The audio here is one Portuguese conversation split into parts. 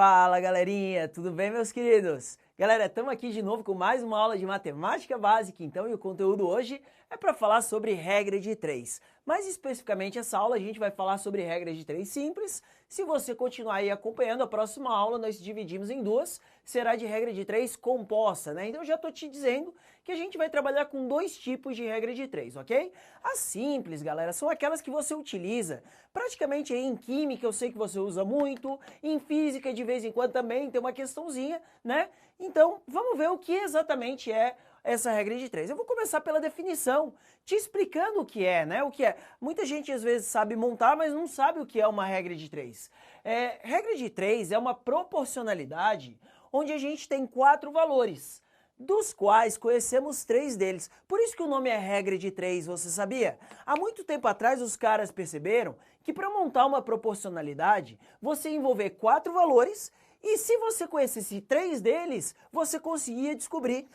Fala galerinha, tudo bem meus queridos? Galera, estamos aqui de novo com mais uma aula de matemática básica então e o conteúdo hoje é para falar sobre regra de 3. Mais especificamente essa aula a gente vai falar sobre regra de 3 simples. Se você continuar aí acompanhando a próxima aula, nós dividimos em duas, será de regra de 3 composta, né? Então eu já estou te dizendo que a gente vai trabalhar com dois tipos de regra de 3, ok? As simples, galera, são aquelas que você utiliza praticamente aí em química, eu sei que você usa muito, em física de vez em quando também tem uma questãozinha, né? Então, vamos ver o que exatamente é essa regra de 3. Eu vou começar pela definição, te explicando o que é, né? O que é. Muita gente às vezes sabe montar, mas não sabe o que é uma regra de 3. Regra de 3 é uma proporcionalidade onde a gente tem 4 valores, dos quais conhecemos 3 deles. Por isso que o nome é regra de 3, você sabia? Há muito tempo atrás os caras perceberam que para montar uma proporcionalidade, você envolver 4 valores e se você conhecesse 3 deles, você conseguia descobrir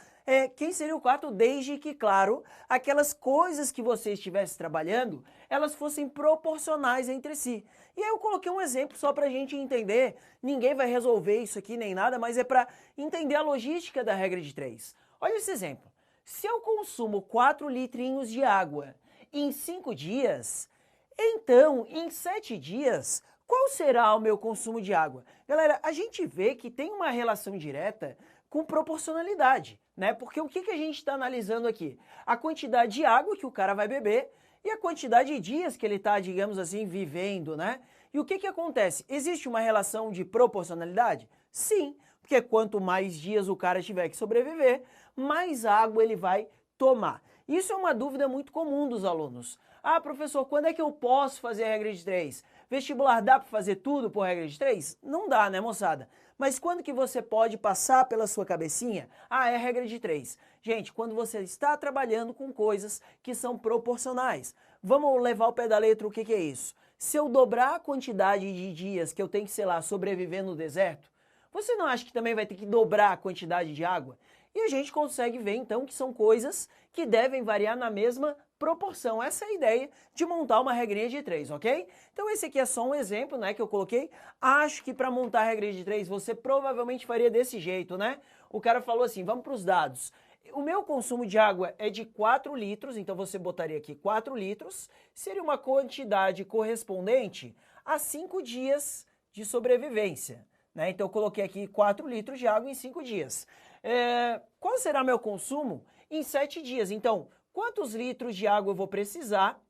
quem seria o 4, desde que, claro, aquelas coisas que você estivesse trabalhando, elas fossem proporcionais entre si. E aí eu coloquei um exemplo só para a gente entender, ninguém vai resolver isso aqui nem nada, mas é para entender a logística da regra de 3. Olha esse exemplo. Se eu consumo 4 litrinhos de água em 5 dias, então em 7 dias, qual será o meu consumo de água? Galera, a gente vê que tem uma relação direta com proporcionalidade, né? Porque o que a gente está analisando aqui? A quantidade de água que o cara vai beber e a quantidade de dias que ele está, digamos assim, vivendo, né? E o que acontece? Existe uma relação de proporcionalidade? Sim, porque quanto mais dias o cara tiver que sobreviver, mais água ele vai tomar. Isso é uma dúvida muito comum dos alunos. Ah, professor, quando é que eu posso fazer a regra de 3? Vestibular dá para fazer tudo por regra de 3? Não dá, né, moçada? Mas quando que você pode passar pela sua cabecinha? Ah, é a regra de 3. Gente, quando você está trabalhando com coisas que são proporcionais. Vamos levar o pé da letra, o que é isso? Se eu dobrar a quantidade de dias que eu tenho que, sei lá, sobreviver no deserto, você não acha que também vai ter que dobrar a quantidade de água? E a gente consegue ver, então, que são coisas que devem variar na mesma proporção. Essa é a ideia de montar uma regrinha de 3, ok? Então esse aqui é só um exemplo, né, que eu coloquei. Acho que para montar a regrinha de 3 você provavelmente faria desse jeito, né? O cara falou assim, vamos para os dados. O meu consumo de água é de 4 litros, então você botaria aqui 4 litros. Seria uma quantidade correspondente a 5 dias de sobrevivência, né? Então eu coloquei aqui 4 litros de água em 5 dias. Qual será meu consumo em 7 dias? Então, quantos litros de água eu vou precisar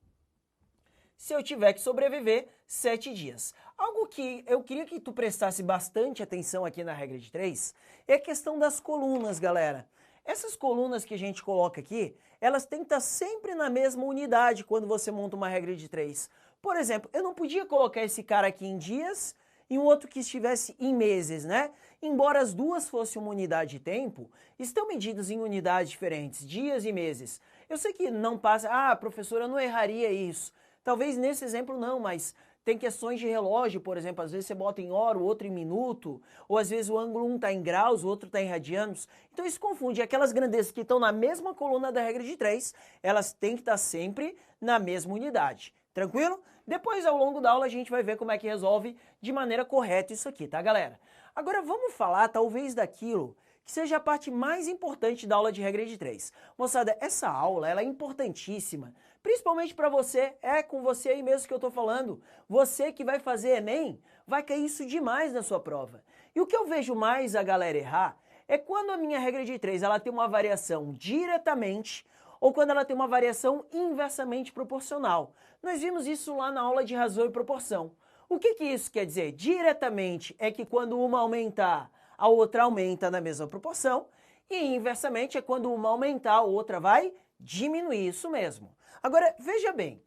se eu tiver que sobreviver 7 dias? Algo que eu queria que tu prestasse bastante atenção aqui na regra de 3 é a questão das colunas, galera. Essas colunas que a gente coloca aqui, elas têm que estar sempre na mesma unidade quando você monta uma regra de 3. Por exemplo, eu não podia colocar esse cara aqui em dias e um outro que estivesse em meses, né? Embora as duas fossem uma unidade de tempo, estão medidas em unidades diferentes, dias e meses. Eu sei que não passa, professor, eu não erraria isso. Talvez nesse exemplo não, mas tem questões de relógio, por exemplo, às vezes você bota em hora, o outro em minuto, ou às vezes o ângulo um está em graus, o outro está em radianos. Então isso confunde. Aquelas grandezas que estão na mesma coluna da regra de 3, elas têm que estar sempre na mesma unidade. Tranquilo? Depois, ao longo da aula, a gente vai ver como é que resolve de maneira correta isso aqui, tá, galera? Agora vamos falar, talvez, daquilo que seja a parte mais importante da aula de regra de 3. Moçada, essa aula ela é importantíssima, principalmente para você, com você aí mesmo que eu estou falando. Você que vai fazer Enem, vai cair isso demais na sua prova. E o que eu vejo mais a galera errar é quando a minha regra de 3 ela tem uma variação diretamente ou quando ela tem uma variação inversamente proporcional. Nós vimos isso lá na aula de razão e proporção. O que isso quer dizer? Diretamente é que quando uma aumentar, a outra aumenta na mesma proporção, e inversamente é quando uma aumentar, a outra vai diminuir, isso mesmo. Agora, veja bem,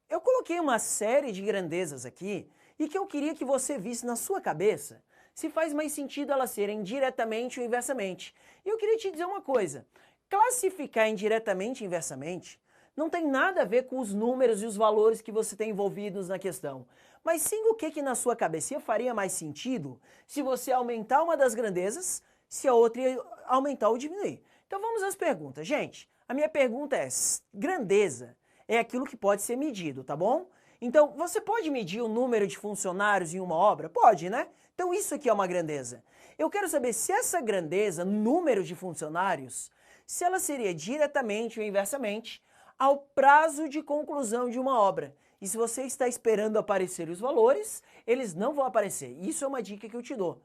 eu coloquei uma série de grandezas aqui, e que eu queria que você visse na sua cabeça se faz mais sentido elas serem diretamente ou inversamente. E eu queria te dizer uma coisa, classificar indiretamente e inversamente não tem nada a ver com os números e os valores que você tem envolvidos na questão, mas sim o que na sua cabeça faria mais sentido se você aumentar uma das grandezas, se a outra ia aumentar ou diminuir. Então vamos às perguntas. Gente, a minha pergunta é, grandeza é aquilo que pode ser medido, tá bom? Então, você pode medir o número de funcionários em uma obra? Pode, né? Então isso aqui é uma grandeza. Eu quero saber se essa grandeza, número de funcionários, se ela seria diretamente ou inversamente ao prazo de conclusão de uma obra. E se você está esperando aparecer os valores, eles não vão aparecer. Isso é uma dica que eu te dou.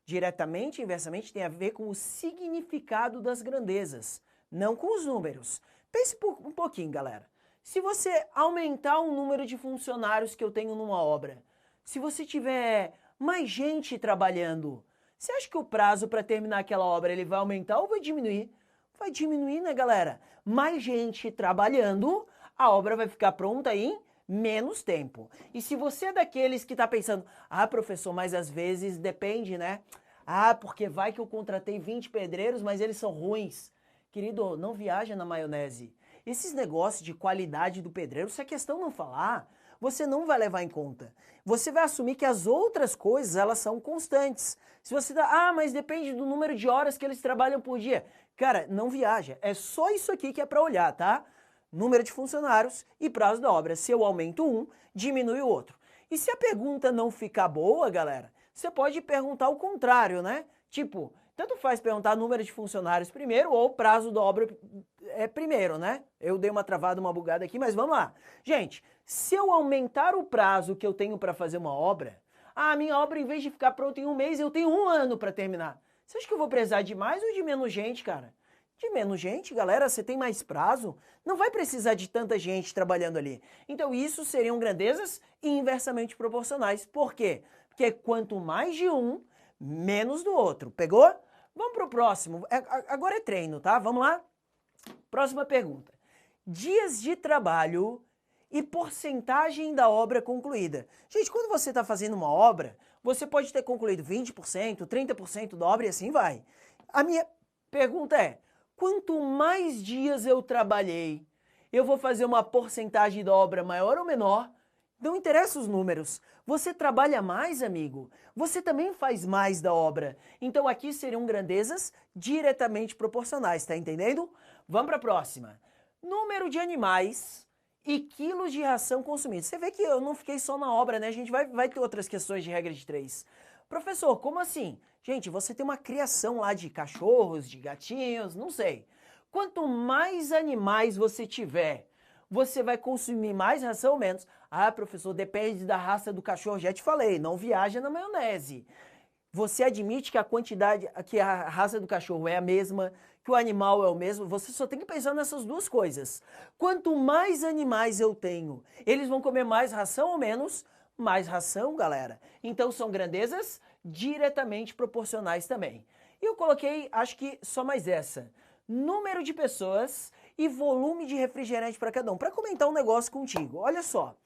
Diretamente e inversamente tem a ver com o significado das grandezas, não com os números. Pense um pouquinho, galera. Se você aumentar o número de funcionários que eu tenho numa obra, se você tiver mais gente trabalhando, você acha que o prazo para terminar aquela obra ele vai aumentar ou vai diminuir? Vai diminuir, né, galera? Mais gente trabalhando, a obra vai ficar pronta em menos tempo. E se você é daqueles que está pensando, professor, mas às vezes depende, né? Porque vai que eu contratei 20 pedreiros, mas eles são ruins. Querido, não viaja na maionese. Esses negócios de qualidade do pedreiro, se a questão não falar, você não vai levar em conta. Você vai assumir que as outras coisas, elas são constantes. Se você dá, mas depende do número de horas que eles trabalham por dia. Cara, não viaja. É só isso aqui que é para olhar, tá? Número de funcionários e prazo da obra. Se eu aumento um, diminui o outro. E se a pergunta não ficar boa, galera, você pode perguntar o contrário, né? Tipo, tanto faz perguntar número de funcionários primeiro ou prazo da obra primeiro, né? Eu dei uma travada, uma bugada aqui, mas vamos lá. Gente, se eu aumentar o prazo que eu tenho para fazer uma obra, a minha obra, em vez de ficar pronta em um mês, eu tenho 1 ano para terminar. Você acha que eu vou precisar de mais ou de menos gente, cara? De menos gente, galera, você tem mais prazo, não vai precisar de tanta gente trabalhando ali. Então isso seriam grandezas inversamente proporcionais. Por quê? Porque quanto mais de um, menos do outro. Pegou? Vamos para o próximo. Agora é treino, tá? Vamos lá? Próxima pergunta. Dias de trabalho e porcentagem da obra concluída. Gente, quando você está fazendo uma obra, você pode ter concluído 20%, 30% da obra e assim vai. A minha pergunta é, quanto mais dias eu trabalhei, eu vou fazer uma porcentagem da obra maior ou menor? Não interessa os números. Você trabalha mais, amigo. Você também faz mais da obra. Então aqui seriam grandezas diretamente proporcionais, tá entendendo? Vamos para a próxima. Número de animais e quilos de ração consumidos. Você vê que eu não fiquei só na obra, né? A gente vai ter outras questões de regra de 3. Professor, como assim? Gente, você tem uma criação lá de cachorros, de gatinhos, não sei. Quanto mais animais você tiver, você vai consumir mais ração ou menos? Professor, depende da raça do cachorro. Já te falei, não viaja na maionese. Você admite que que a raça do cachorro é a mesma, que o animal é o mesmo, você só tem que pensar nessas duas coisas. Quanto mais animais eu tenho, eles vão comer mais ração ou menos? Mais ração, galera. Então são grandezas diretamente proporcionais também. E eu coloquei, acho que só mais essa. Número de pessoas e volume de refrigerante para cada um. Para comentar um negócio contigo, olha só.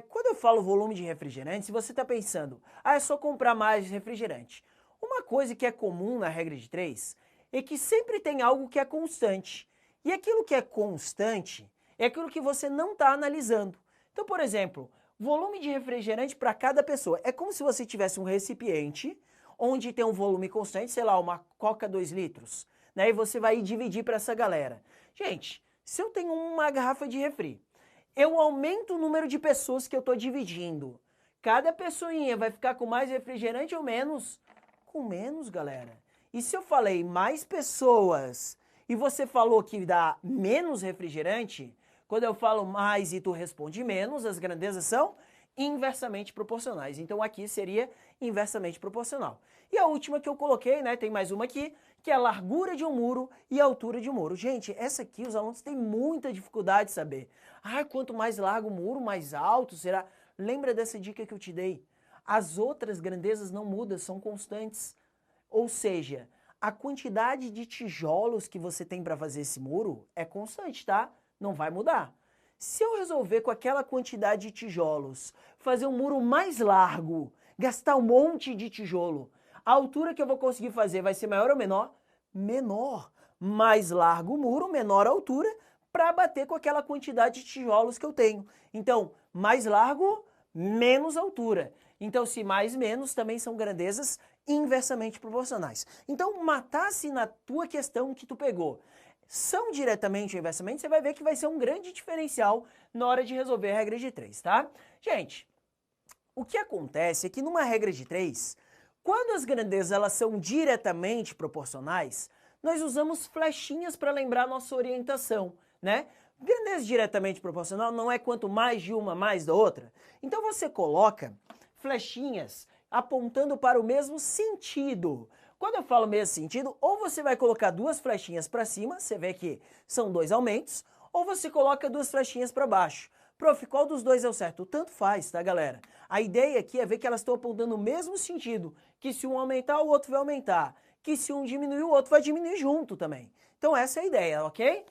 Quando eu falo volume de refrigerante, se você está pensando, é só comprar mais refrigerante. Uma coisa que é comum na regra de 3 é que sempre tem algo que é constante. E aquilo que é constante é aquilo que você não está analisando. Então, por exemplo, volume de refrigerante para cada pessoa. É como se você tivesse um recipiente onde tem um volume constante, sei lá, uma Coca 2 litros. Né? E você vai dividir para essa galera. Gente, se eu tenho uma garrafa de refri, eu aumento o número de pessoas que eu estou dividindo. Cada pessoinha vai ficar com mais refrigerante ou menos? Com menos, galera. E se eu falei mais pessoas e você falou que dá menos refrigerante, quando eu falo mais e tu responde menos, as grandezas são inversamente proporcionais. Então aqui seria inversamente proporcional. E a última que eu coloquei, né, tem mais uma aqui, que é a largura de um muro e a altura de um muro. Gente, essa aqui os alunos têm muita dificuldade de saber. Quanto mais largo o muro, mais alto será. Lembra dessa dica que eu te dei? As outras grandezas não mudam, são constantes. Ou seja, a quantidade de tijolos que você tem para fazer esse muro é constante, tá? Não vai mudar. Se eu resolver com aquela quantidade de tijolos fazer um muro mais largo, gastar um monte de tijolo, a altura que eu vou conseguir fazer vai ser maior ou menor? Menor. Mais largo o muro, menor a altura, para bater com aquela quantidade de tijolos que eu tenho. Então, mais largo, menos altura. Então, se mais menos, também são grandezas inversamente proporcionais. Então, matasse na tua questão que tu pegou, são diretamente ou inversamente, você vai ver que vai ser um grande diferencial na hora de resolver a regra de 3, tá? Gente, o que acontece é que numa regra de 3, quando as grandezas elas são diretamente proporcionais, nós usamos flechinhas para lembrar nossa orientação, né? Grandeza diretamente proporcional não é quanto mais de uma, mais da outra. Então você coloca flechinhas apontando para o mesmo sentido. Quando eu falo mesmo sentido, ou você vai colocar duas flechinhas para cima, você vê que são dois aumentos, ou você coloca duas flechinhas para baixo. Prof, qual dos dois é o certo? Tanto faz, tá, galera? A ideia aqui é ver que elas estão apontando o mesmo sentido, que se um aumentar, o outro vai aumentar, que se um diminuir, o outro vai diminuir junto também. Então essa é a ideia, ok?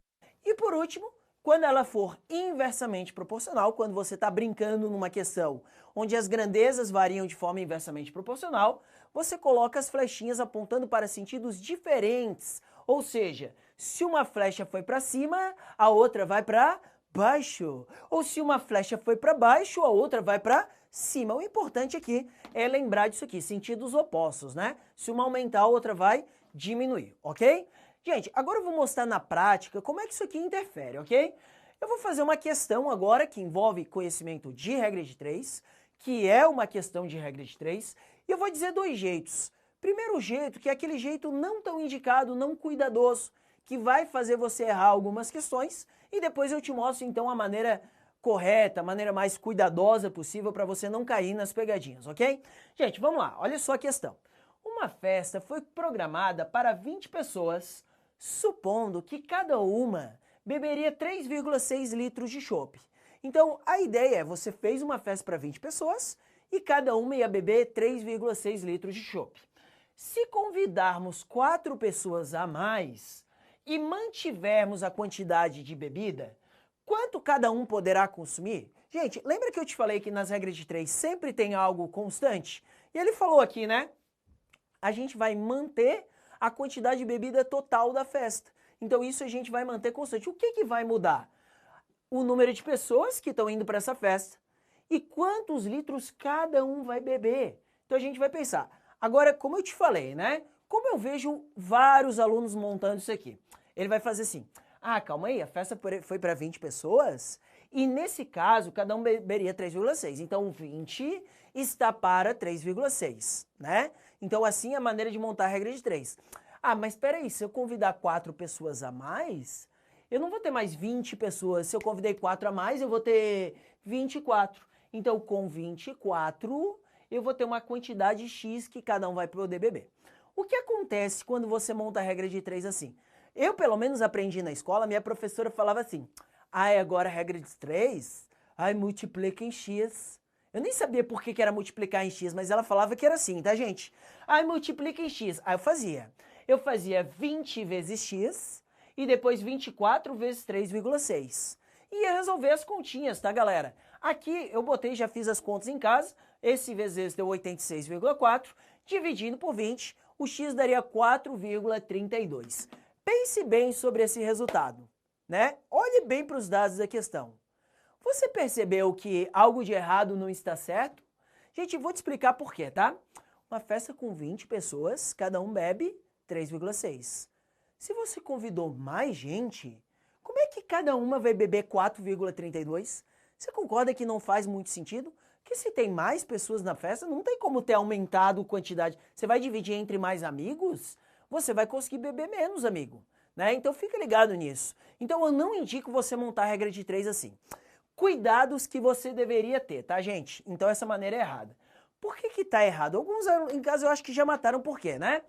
E por último, quando ela for inversamente proporcional, quando você está brincando numa questão onde as grandezas variam de forma inversamente proporcional, você coloca as flechinhas apontando para sentidos diferentes. Ou seja, se uma flecha foi para cima, a outra vai para baixo. Ou se uma flecha foi para baixo, a outra vai para cima. O importante aqui é lembrar disso aqui, sentidos opostos, né? Se uma aumentar, a outra vai diminuir, ok? Gente, agora eu vou mostrar na prática como é que isso aqui interfere, ok? Eu vou fazer uma questão agora que envolve conhecimento de regra de 3, que é uma questão de regra de 3, e eu vou dizer dois jeitos. Primeiro jeito, que é aquele jeito não tão indicado, não cuidadoso, que vai fazer você errar algumas questões, e depois eu te mostro então a maneira correta, a maneira mais cuidadosa possível para você não cair nas pegadinhas, ok? Gente, vamos lá, olha só a questão. Uma festa foi programada para 20 pessoas, supondo que cada uma beberia 3,6 litros de chopp. Então, a ideia é, você fez uma festa para 20 pessoas e cada uma ia beber 3,6 litros de chopp. Se convidarmos 4 pessoas a mais e mantivermos a quantidade de bebida, quanto cada um poderá consumir? Gente, lembra que eu te falei que nas regras de 3 sempre tem algo constante? E ele falou aqui, né? A gente vai manter a quantidade de bebida total da festa. Então isso a gente vai manter constante. O que vai mudar? O número de pessoas que estão indo para essa festa e quantos litros cada um vai beber. Então a gente vai pensar. Agora, como eu te falei, né? Como eu vejo vários alunos montando isso aqui. Ele vai fazer assim, calma aí, a festa foi para 20 pessoas e nesse caso cada um beberia 3,6. Então 20 está para 3,6, né? Então assim é a maneira de montar a regra de 3. Mas espera aí, se eu convidar 4 pessoas a mais, eu não vou ter mais 20 pessoas. Se eu convidei 4 a mais, eu vou ter 24. Então com 24, eu vou ter uma quantidade X que cada um vai poder beber. O que acontece quando você monta a regra de 3 assim? Eu, pelo menos, aprendi na escola, minha professora falava assim, agora a regra de 3, multiplica em X. Eu nem sabia por que era multiplicar em X, mas ela falava que era assim, tá, gente? Multiplica em X. Aí eu fazia. Eu fazia 20 vezes X e depois 24 vezes 3,6. E ia resolver as continhas, tá, galera? Aqui eu botei, já fiz as contas em casa. Esse vezes esse deu 86,4. Dividindo por 20, o X daria 4,32. Pense bem sobre esse resultado, né? Olhe bem para os dados da questão. Você percebeu que algo de errado não está certo? Gente, vou te explicar por quê, tá? Uma festa com 20 pessoas, cada um bebe 3,6. Se você convidou mais gente, como é que cada uma vai beber 4,32? Você concorda que não faz muito sentido? Porque se tem mais pessoas na festa, não tem como ter aumentado a quantidade. Você vai dividir entre mais amigos? Você vai conseguir beber menos, amigo, né? Então fica ligado nisso. Então eu não indico você montar a regra de 3 assim. Cuidados que você deveria ter, tá, gente? Então essa maneira é errada. Por que tá errado? Alguns em casa eu acho que já mataram por quê, né?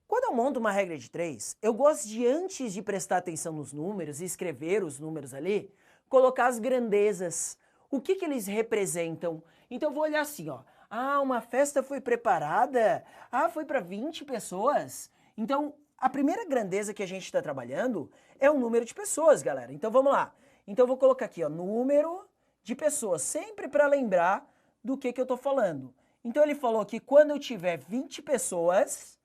Quando eu monto uma regra de 3, eu gosto de, antes de prestar atenção nos números e escrever os números ali, colocar as grandezas. O que eles representam? Então eu vou olhar assim, ó. Uma festa foi preparada? Foi para 20 pessoas? Então, a primeira grandeza que a gente está trabalhando é o número de pessoas, galera. Então, vamos lá. Então, eu vou colocar aqui, ó, número de pessoas, sempre para lembrar do que eu estou falando. Então, ele falou que quando eu tiver 20 pessoas,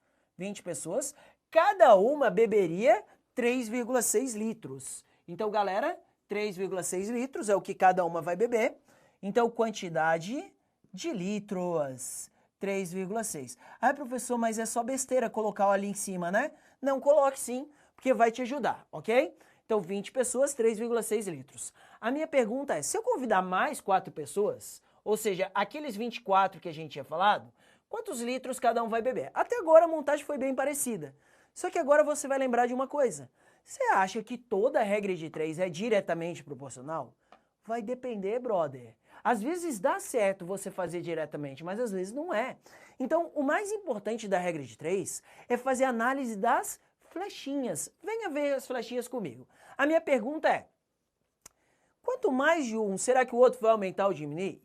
cada uma beberia 3,6 litros. Então, galera, 3,6 litros é o que cada uma vai beber. Então, quantidade de litros, 3,6. Professor, mas é só besteira colocar ali em cima, né? Não, coloque sim, porque vai te ajudar, ok? Então, 20 pessoas, 3,6 litros. A minha pergunta é, se eu convidar mais 4 pessoas, Ou seja, aqueles 24 que a gente tinha falado, quantos litros cada um vai beber? Até agora a montagem foi bem parecida. Só que agora você vai lembrar de uma coisa. Você acha que toda a regra de 3 é diretamente proporcional? Vai depender, brother. Às vezes dá certo você fazer diretamente, mas às vezes não é. Então, o mais importante da regra de 3 é fazer análise das flechinhas. Venha ver as flechinhas comigo. A minha pergunta é, quanto mais de um, será que o outro vai aumentar ou diminuir?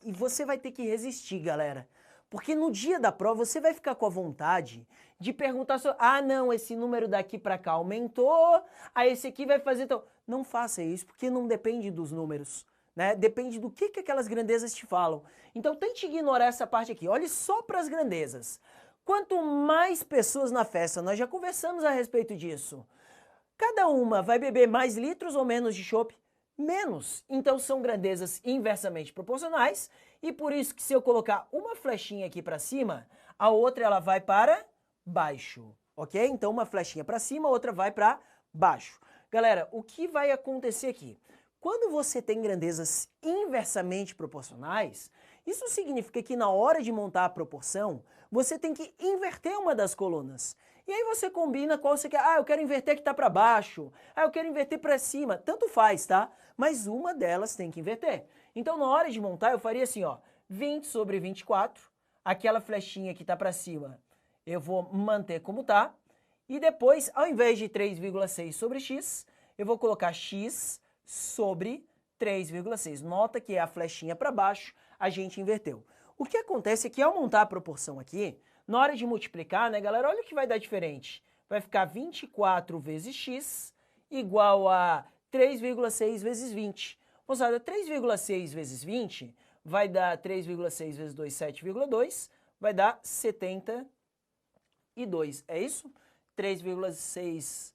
E você vai ter que resistir, galera. Porque no dia da prova você vai ficar com a vontade de perguntar sobre, ah não, esse número daqui para cá aumentou, aí esse aqui vai fazer então. Não faça isso, porque não depende dos números, né? Depende do que aquelas grandezas te falam. Então tente ignorar essa parte aqui, olhe só para as grandezas. Quanto mais pessoas na festa, nós já conversamos a respeito disso. Cada uma vai beber mais litros ou menos de chopp? Menos. Então são grandezas inversamente proporcionais e por isso que se eu colocar uma flechinha aqui para cima, a outra ela vai para baixo, ok? Então uma flechinha para cima, a outra vai para baixo. Galera, o que vai acontecer aqui? Quando você tem grandezas inversamente proporcionais, isso significa que na hora de montar a proporção, você tem que inverter uma das colunas. E aí você combina qual você quer. Ah, eu quero inverter que está para baixo. Ah, eu quero inverter para cima. Tanto faz, tá? Mas uma delas tem que inverter. Então, na hora de montar, eu faria assim, ó. 20 sobre 24. Aquela flechinha que está para cima, eu vou manter como tá. E depois, ao invés de 3,6 sobre x, eu vou colocar x sobre 3,6. Nota que é a flechinha para baixo, a gente inverteu. O que acontece é que ao montar a proporção aqui, na hora de multiplicar, né, galera, olha o que vai dar diferente. Vai ficar 24 vezes x igual a 3,6 vezes 20. Moçada, 3,6 vezes 20 vai dar 3,6 vezes 2, 7,2, vai dar 72. É isso? 3,6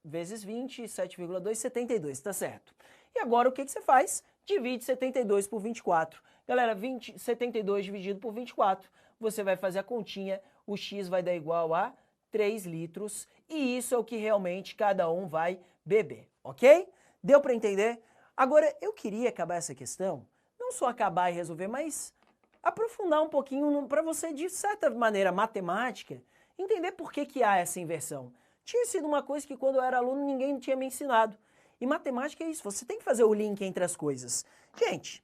vezes 20, 7,2, 72, tá certo. E agora o que você faz? Divide 72 por 24. Galera, 72 dividido por 24. Você vai fazer a continha, o x vai dar igual a 3 litros e isso é o que realmente cada um vai beber, ok? Deu para entender? Agora, eu queria acabar essa questão, não só acabar e resolver, mas aprofundar um pouquinho para você, de certa maneira matemática, entender por que há essa inversão. Tinha sido uma coisa que quando eu era aluno ninguém tinha me ensinado. E matemática é isso, você tem que fazer o link entre as coisas. Gente,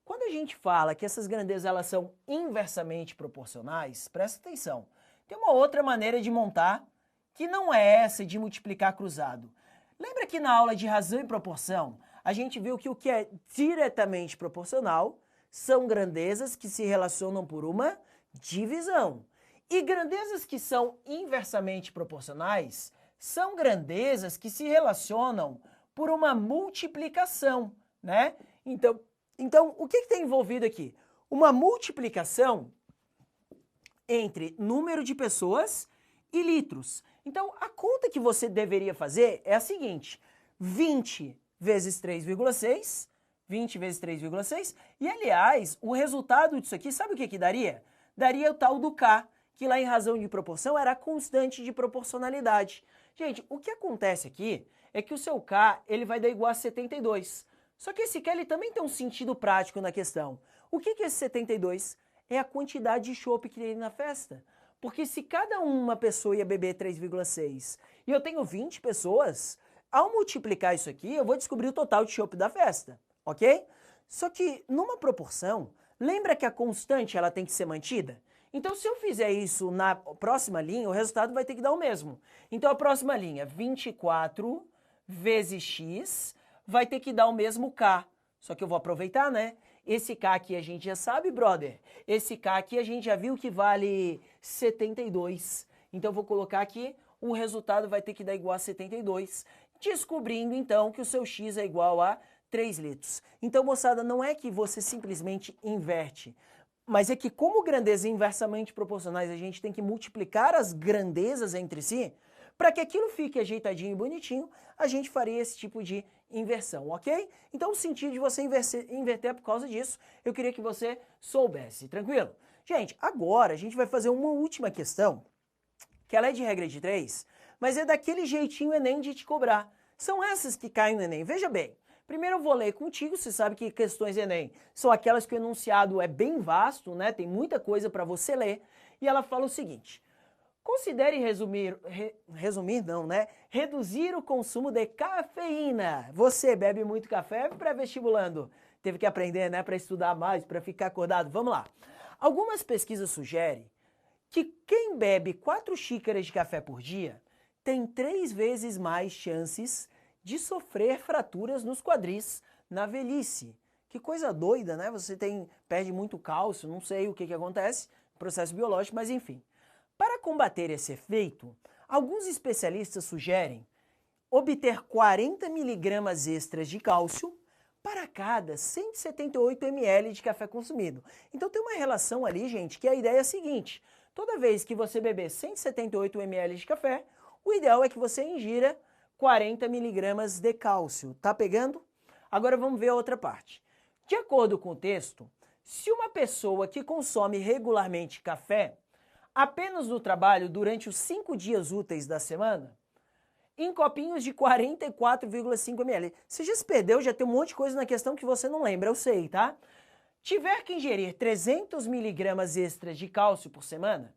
quando a gente fala que essas grandezas elas são inversamente proporcionais, presta atenção. Tem uma outra maneira de montar que não é essa de multiplicar cruzado. Lembra que na aula de razão e proporção, a gente viu que o que é diretamente proporcional são grandezas que se relacionam por uma divisão. E grandezas que são inversamente proporcionais são grandezas que se relacionam por uma multiplicação, né? Então, o que tem envolvido aqui? Uma multiplicação entre número de pessoas e litros. Então, a conta que você deveria fazer é a seguinte, 20 vezes 3,6, 20 vezes 3,6, e aliás, o resultado disso aqui, sabe o que daria? Daria o tal do K, que lá em razão de proporção era a constante de proporcionalidade. Gente, o que acontece aqui é que o seu K ele vai dar igual a 72. Só que esse K ele também tem um sentido prático na questão. O que é esse 72? É a quantidade de chopp que tem na festa. Porque se cada uma pessoa ia beber 3,6 e eu tenho 20 pessoas, ao multiplicar isso aqui, eu vou descobrir o total de chopp da festa, ok? Só que numa proporção, lembra que a constante ela tem que ser mantida? Então se eu fizer isso na próxima linha, o resultado vai ter que dar o mesmo. Então a próxima linha, 24 vezes x, vai ter que dar o mesmo K. Só que eu vou aproveitar, né? Esse K aqui a gente já sabe, brother. Esse K aqui a gente já viu que vale 72. Então eu vou colocar aqui, o resultado vai ter que dar igual a 72. Descobrindo então que o seu X é igual a 3 litros. Então, moçada, não é que você simplesmente inverte, mas é que como grandezas inversamente proporcionais a gente tem que multiplicar as grandezas entre si, para que aquilo fique ajeitadinho e bonitinho, a gente faria esse tipo de inversão, ok? Então o sentido de você inverter é por causa disso, eu queria que você soubesse, tranquilo? Gente, agora a gente vai fazer uma última questão, que ela é de regra de 3, mas é daquele jeitinho Enem de te cobrar. São essas que caem no Enem. Veja bem, Primeiro eu vou ler contigo, você sabe que questões Enem são aquelas que o enunciado é bem vasto, né? Tem muita coisa para você ler. E ela fala o seguinte: considere reduzir o consumo de cafeína. Você bebe muito café pré-vestibulando? Teve que aprender, né, para estudar mais, para ficar acordado. Vamos lá. Algumas pesquisas sugerem que quem bebe 4 xícaras de café por dia tem 3 vezes mais chances de sofrer fraturas nos quadris na velhice. Que coisa doida, né? Você perde muito cálcio, não sei o que acontece, processo biológico, mas enfim. Para combater esse efeito, alguns especialistas sugerem obter 40 miligramas extras de cálcio para cada 178 ml de café consumido. Então tem uma relação ali, gente, que a ideia é a seguinte: toda vez que você beber 178 ml de café, o ideal é que você ingira 40 miligramas de cálcio. Tá pegando? Agora vamos ver a outra parte. De acordo com o texto, se uma pessoa que consome regularmente café apenas no trabalho durante os 5 dias úteis da semana, em copinhos de 44,5 ml. Você já se perdeu, já tem um monte de coisa na questão que você não lembra, eu sei, tá? Tiver que ingerir 300 miligramas extras de cálcio por semana,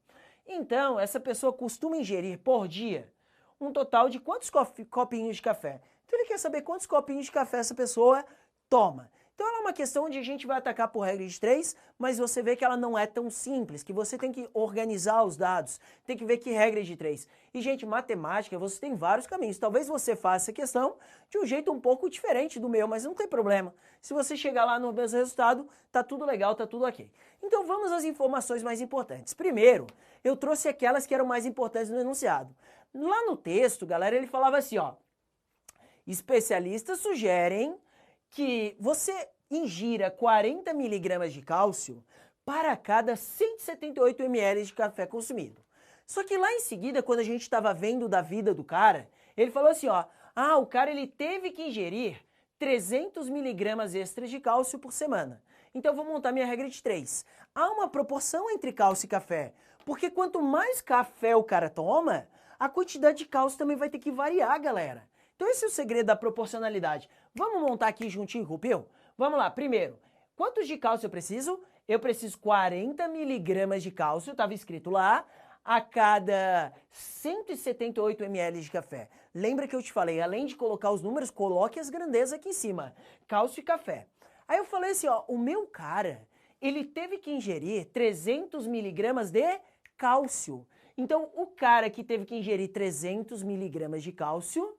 então essa pessoa costuma ingerir por dia um total de quantos copinhos de café? Então ele quer saber quantos copinhos de café essa pessoa toma. Então ela é uma questão onde a gente vai atacar por regra de 3, mas você vê que ela não é tão simples, que você tem que organizar os dados, tem que ver que regra de 3. E gente, matemática, você tem vários caminhos. Talvez você faça a questão de um jeito um pouco diferente do meu, mas não tem problema. Se você chegar lá no mesmo resultado, tá tudo legal, tá tudo ok. Então vamos às informações mais importantes. Primeiro, eu trouxe aquelas que eram mais importantes no enunciado. Lá no texto, galera, ele falava assim, ó: especialistas sugerem que você ingira 40 miligramas de cálcio para cada 178 ml de café consumido. Só que lá em seguida, quando a gente estava vendo da vida do cara, ele falou assim, ó: o cara ele teve que ingerir 300 miligramas extras de cálcio por semana. Então eu vou montar minha regra de 3. Há uma proporção entre cálcio e café, porque quanto mais café o cara toma, a quantidade de cálcio também vai ter que variar, galera. Então esse é o segredo da proporcionalidade. Vamos montar aqui juntinho com o Pio? Vamos lá, primeiro, quantos de cálcio eu preciso? Eu preciso 40 miligramas de cálcio, estava escrito lá, a cada 178 ml de café. Lembra que eu te falei, além de colocar os números, coloque as grandezas aqui em cima, cálcio e café. Aí eu falei assim, ó, o meu cara, ele teve que ingerir 300 miligramas de cálcio. Então, o cara que teve que ingerir 300 miligramas de cálcio,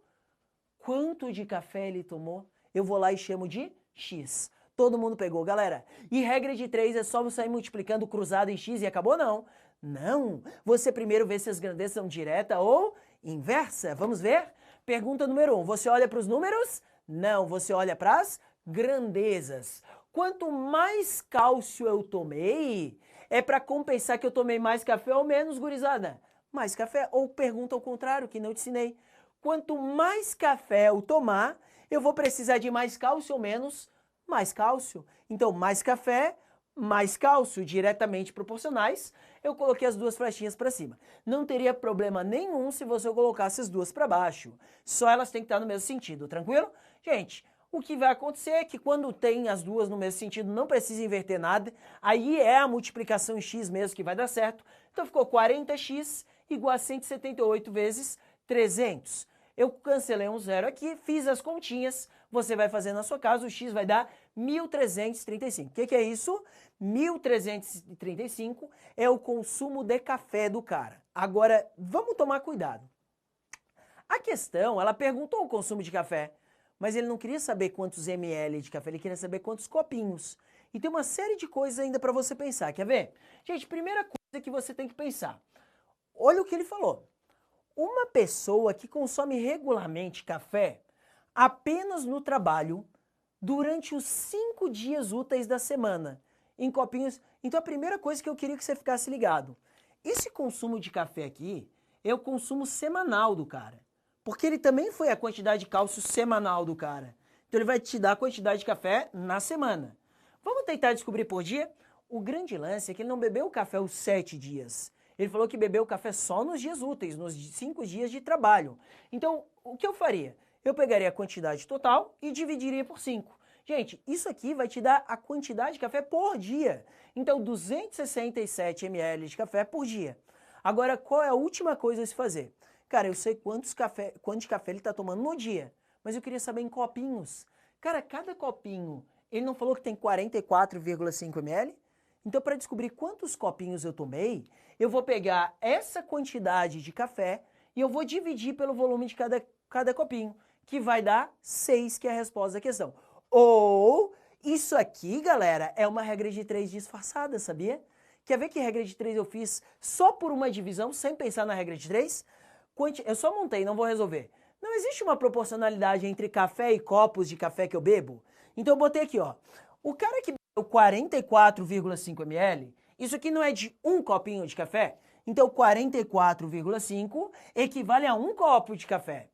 quanto de café ele tomou? Eu vou lá e chamo de X. Todo mundo pegou, galera. E regra de 3 é só você sair multiplicando cruzado em X e acabou? Não. Não. Você primeiro vê se as grandezas são direta ou inversa. Vamos ver? Pergunta número 1. Você olha para os números? Não. Você olha para as grandezas. Quanto mais cálcio eu tomei, é para compensar que eu tomei mais café ou menos, gurizada? Mais café. Ou pergunta ao contrário, que não te ensinei. Quanto mais café eu tomar, eu vou precisar de mais cálcio ou menos? Mais cálcio. Então, mais café, mais cálcio, diretamente proporcionais. Eu coloquei as duas flechinhas para cima. Não teria problema nenhum se você colocasse as duas para baixo. Só elas têm que estar no mesmo sentido, tranquilo? Gente, o que vai acontecer é que quando tem as duas no mesmo sentido, não precisa inverter nada. Aí é a multiplicação em x mesmo que vai dar certo. Então ficou 40x igual a 178 vezes 300. Eu cancelei um zero aqui, fiz as continhas, você vai fazer na sua casa, o x vai dar 1.335. O que é isso? 1.335 é o consumo de café do cara. Agora, vamos tomar cuidado. A questão, ela perguntou o consumo de café, mas ele não queria saber quantos ml de café, ele queria saber quantos copinhos. E tem uma série de coisas ainda para você pensar, quer ver? Gente, primeira coisa que você tem que pensar. Olha o que ele falou. Uma pessoa que consome regularmente café apenas no trabalho durante os 5 dias úteis da semana, em copinhos. Então a primeira coisa que eu queria que você ficasse ligado, esse consumo de café aqui é o consumo semanal do cara, porque ele também foi a quantidade de cálcio semanal do cara. Então ele vai te dar a quantidade de café na semana. Vamos tentar descobrir por dia? O grande lance é que ele não bebeu o café os 7 dias. Ele falou que bebeu café só nos dias úteis, nos 5 dias de trabalho. Então, o que eu faria? Eu pegaria a quantidade total e dividiria por 5. Gente, isso aqui vai te dar a quantidade de café por dia. Então, 267 ml de café por dia. Agora, qual é a última coisa a se fazer? Cara, eu sei quanto de café ele está tomando no dia, mas eu queria saber em copinhos. Cara, cada copinho, ele não falou que tem 44,5 ml? Então, para descobrir quantos copinhos eu tomei, eu vou pegar essa quantidade de café e eu vou dividir pelo volume de cada copinho, que vai dar 6, que é a resposta da questão. Ou, isso aqui, galera, é uma regra de 3 disfarçada, sabia? Quer ver que regra de 3 eu fiz só por uma divisão, sem pensar na regra de 3? Eu só montei, não vou resolver. Não existe uma proporcionalidade entre café e copos de café que eu bebo? Então eu botei aqui, ó. O cara que bebeu 44,5 ml, isso aqui não é de um copinho de café? Então 44,5 equivale a um copo de café.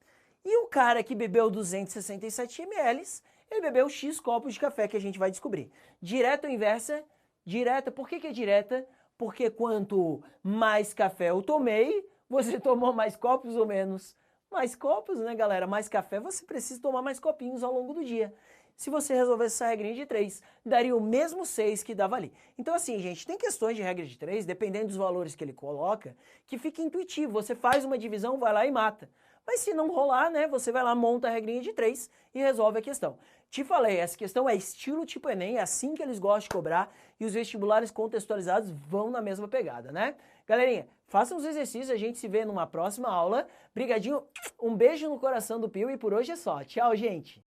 E o cara que bebeu 267 ml, ele bebeu X copos de café, que a gente vai descobrir. Direta ou inversa? Direta. Por que é direta? Porque quanto mais café eu tomei, você tomou mais copos ou menos? Mais copos, né, galera? Mais café, você precisa tomar mais copinhos ao longo do dia. Se você resolvesse essa regrinha de 3, daria o mesmo 6 que dava ali. Então assim, gente, tem questões de regra de 3, dependendo dos valores que ele coloca, que fica intuitivo. Você faz uma divisão, vai lá e mata. Mas se não rolar, né, você vai lá, monta a regrinha de 3 e resolve a questão. Te falei, essa questão é estilo tipo Enem, é assim que eles gostam de cobrar e os vestibulares contextualizados vão na mesma pegada, né? Galerinha, façam os exercícios, a gente se vê numa próxima aula. Brigadinho, um beijo no coração do Pio e por hoje é só. Tchau, gente!